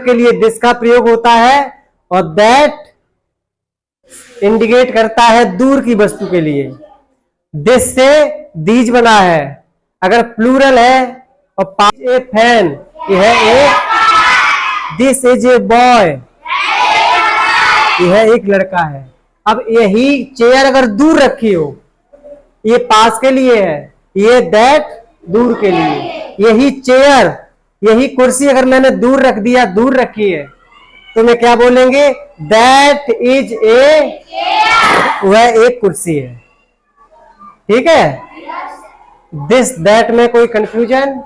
के लिए दिस का प्रयोग होता है और दैट इंडिकेट करता है दूर की वस्तु के लिए। दिस से दीज बना है। अगर प्लूरल है और ए फैन, यह एक, दिस इज ए बॉय, यह एक लड़का है। अब यही चेयर अगर दूर रखी हो, ये पास के लिए है, ये दैट दूर के लिए। यही चेयर, यही कुर्सी अगर मैंने दूर रख दिया, दूर रखी है, तो मैं क्या बोलेंगे? दैट इज ए, वह एक कुर्सी है। ठीक है। दिस दैट में कोई कंफ्यूजन?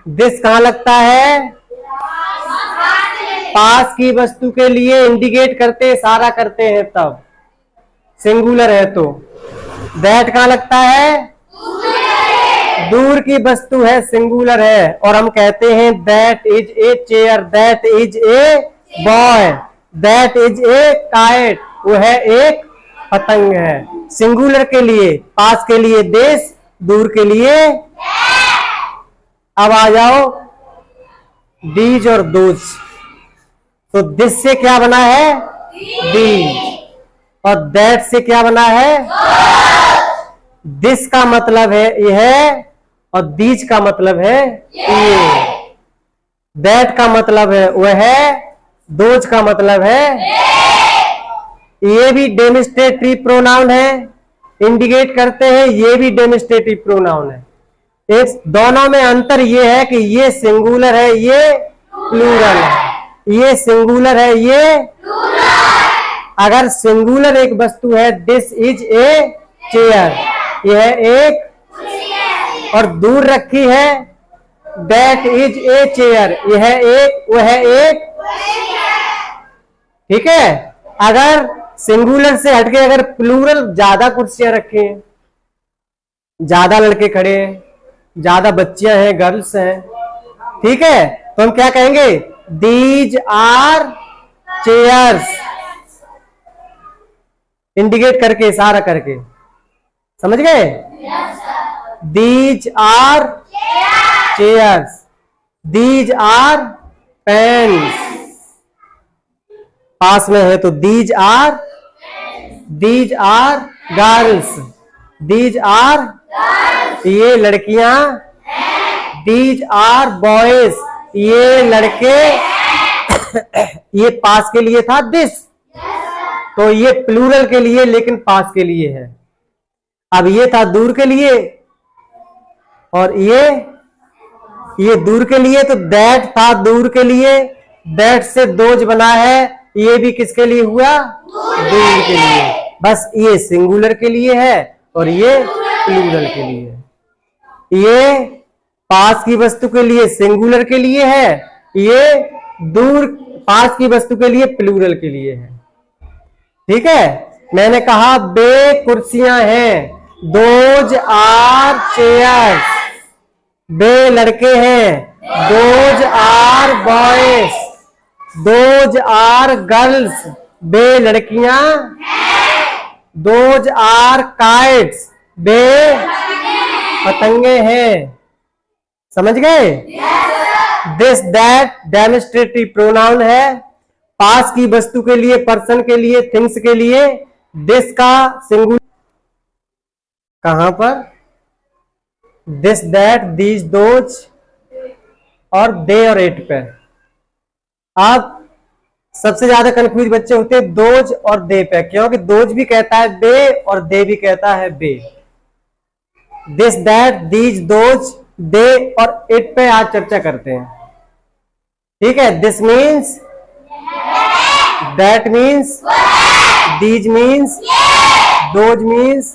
दिस कहां लगता है? पास की वस्तु के लिए इंडिकेट करते, इशारा करते हैं तब, सिंगुलर है तो। दैट कहां लगता है? दूर की वस्तु है, सिंगुलर है। और हम कहते हैं that is a chair, that is a boy, that is a kite, वह एक पतंग है। सिंगुलर के लिए, पास के लिए दिस, दूर के लिए। अब आ जाओ दीज और दोज। तो दिस से क्या बना है? दीज। और दैट से क्या बना है? दिस का मतलब है यह और दीज का मतलब है ये। दैट का मतलब है वह है, दोज का मतलब है ये भी डेमोन्स्ट्रेटिव प्रोनाउन है, इंडिकेट करते हैं, ये भी डेमोन्स्ट्रेटिव प्रोनाउन है। इस दोनों में अंतर ये है कि ये सिंगुलर है, ये प्लूरल है। ये सिंगुलर है, ये अगर सिंगुलर एक वस्तु है, दिस इज ए चेयर, यह एक, और दूर रखी है, दैट इज ए चेयर, यह एक, वह एक। ठीक है। अगर सिंगुलर से हटके अगर प्लूरल, ज्यादा कुर्सियां रखी हैं, ज्यादा लड़के खड़े हैं, ज्यादा बच्चियां हैं, गर्ल्स हैं, ठीक है, तो हम क्या कहेंगे? दीज आर चेयर्स, इंडिकेट करके, इशारा करके। समझ गए? These are chairs, these are pens. पास में है तो these are girls, these are ये लड़कियां, दीज आर बॉयज ये लड़के। ये पास के लिए था दिस, तो ये प्लूरल के लिए, लेकिन पास के लिए है। अब ये था दूर के लिए, और ये दूर के लिए, तो दैट था दूर के लिए, दैट से दोज बना है, ये भी किसके लिए हुआ? दूर के लिए। बस ये सिंगुलर के लिए है और ये प्लूरल के लिए है। ये पास की वस्तु के लिए सिंगुलर के लिए है, ये दूर पास की वस्तु के लिए प्लूरल के लिए है। ठीक है। मैंने कहा बे कुर्सियां हैं, दोज आर चेयर्स, बे लड़के हैं, those are boys, those are girls, बे लड़कियां, दोज आर काइट्स, बे पतंगे हैं। समझ गए? दिस दैट डेमोन्स्ट्रेटिव प्रोनाउन है, पास की वस्तु के लिए, पर्सन के लिए, थिंग्स के लिए। दिस का सिंगुलर कहां पर? दिस दैट दीज दोज और दे और इट पे। आप सबसे ज्यादा कंफ्यूज बच्चे होते हैं दोज और दे पे, क्योंकि दोज भी कहता है बे और दे भी कहता है बे। दिस दैट दीज दोज दे और इट पे आज चर्चा करते हैं। ठीक है। This means, that means, these means, those means.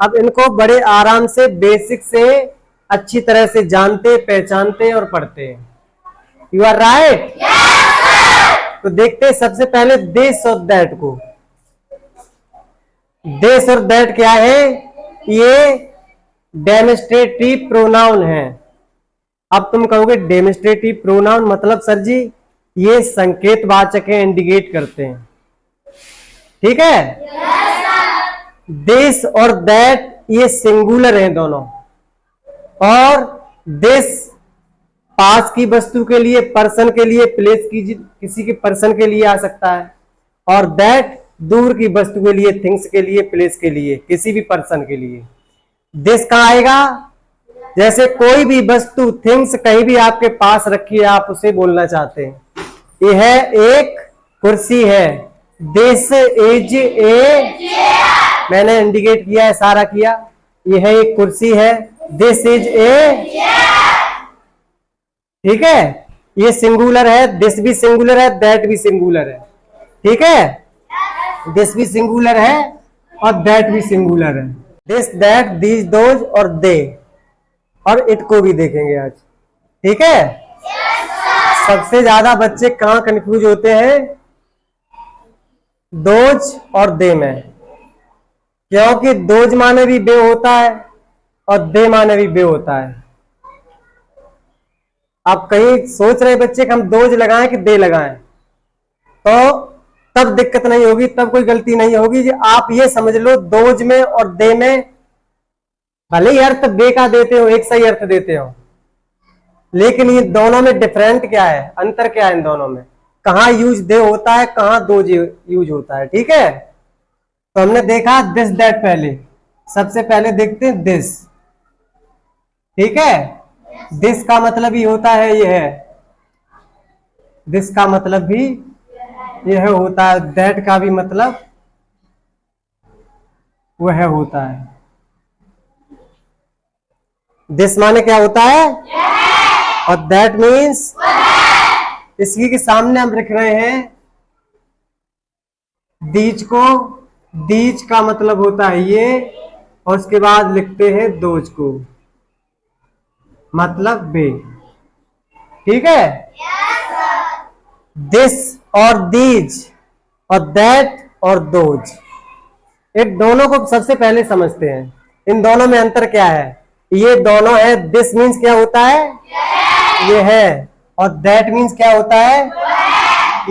अब इनको बड़े आराम से, बेसिक से अच्छी तरह से जानते, पहचानते और पढ़ते हैं। You are right. तो देखते हैं सबसे पहले दिस और दैट को। दिस और दैट क्या है? ये डेमोन्स्ट्रेटिव प्रोनाउन है। अब तुम कहोगे डेमोन्स्ट्रेटिव प्रोनाउन मतलब सर जी ये संकेतवाचक है, इंडिकेट करते हैं। ठीक है। दिस और दैट ये सिंगुलर हैं दोनों, और दिस पास की वस्तु के लिए, पर्सन के लिए, प्लेस की, किसी के पर्सन के लिए आ सकता है। और दैट दूर की वस्तु के लिए, थिंग्स के लिए, प्लेस के लिए, किसी भी पर्सन के लिए। दिस कहाँ आएगा? जैसे कोई भी वस्तु, थिंग्स कहीं भी आपके पास रखी है, आप उसे बोलना चाहते हैं। यह एक कुर्सी है। दिस इज ए, मैंने इंडिकेट किया, इशारा किया। यह एक कुर्सी है। दिस इज ए, ठीक है। ये सिंगुलर है, दिस भी सिंगुलर है, दैट भी सिंगुलर है, ठीक है। दिस भी सिंगुलर है और दैट भी सिंगुलर है। दिस, दैट, दीज, दोज और दे, और इट को भी देखेंगे आज, ठीक है। सबसे ज्यादा बच्चे कहाँ कंफ्यूज होते हैं? दोज और दे में, क्योंकि दोज माने भी बे होता है और दे माने भी बे होता है। आप कहीं सोच रहे बच्चे कि हम दोज लगाएं कि दे लगाएं, तो तब दिक्कत नहीं होगी, तब कोई गलती नहीं होगी। आप ये समझ लो, दोज में और दे में भले ही अर्थ बे का देते हो, एक सही अर्थ देते हो, लेकिन ये दोनों में डिफरेंट क्या है, अंतर क्या है इन दोनों में? कहाँ यूज दे होता है, कहाँ दोज यूज होता है, ठीक है। तो हमने देखा दिस दैट पहले, सबसे पहले देखते हैं दिस, ठीक है। दिस का मतलब ही होता है यह, दिस का मतलब भी यह होता है, दैट का भी मतलब वह होता है। दिस माने क्या होता है? और दैट मीन्स, इसी के सामने हम लिख रहे हैं दीज को। दीज का मतलब होता है ये, और उसके बाद लिखते हैं दोज को, मतलब बे, ठीक है। दिस और दीज और दैट और दोज, इन दोनों को सबसे पहले समझते हैं। इन दोनों में अंतर क्या है? ये दोनों है, दिस मीन्स क्या होता है? ये है। और दैट मीन्स क्या होता है?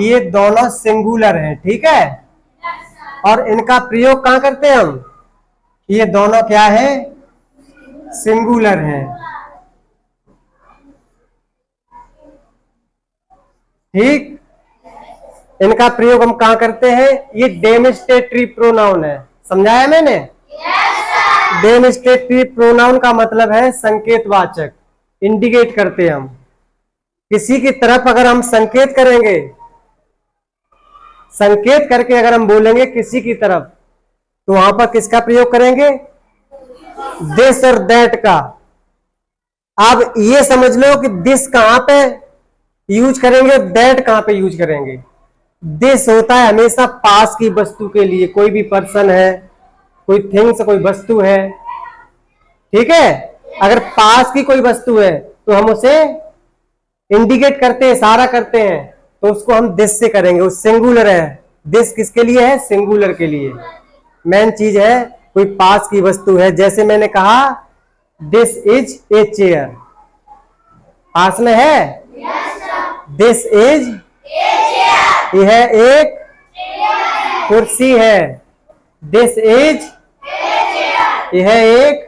ये दोनों सिंगुलर हैं, ठीक है। और इनका प्रयोग कहां करते हैं हम? ये दोनों क्या है? सिंगुलर हैं, ठीक। इनका प्रयोग हम कहां करते हैं? ये डेमोन्स्ट्रेटिव प्रोनाउन है, समझाया मैंने? डेमोन्स्ट्रेटिव प्रोनाउन का मतलब है संकेतवाचक, इंडिकेट करते हैं हम किसी की तरफ। अगर हम संकेत करेंगे, संकेत करके अगर हम बोलेंगे किसी की तरफ, तो वहां पर किसका प्रयोग करेंगे? दिस और दैट का। अब ये समझ लो कि दिस कहां पे यूज करेंगे, दैट कहां पे यूज करेंगे। दिस होता है हमेशा पास की वस्तु के लिए, कोई भी पर्सन है, कोई थिंग्स, कोई वस्तु है, ठीक है। अगर पास की कोई वस्तु है तो हम उसे इंडिकेट करते हैं, इशारा करते हैं, तो उसको हम दिस से करेंगे। वो सिंगुलर है। दिस किसके लिए है? सिंगुलर के लिए। मेन चीज है, कोई पास की वस्तु है। जैसे मैंने कहा दिस इज ए चेयर, पास में है। दिस इज, यह एक कुर्सी है। दिस इज, यह एक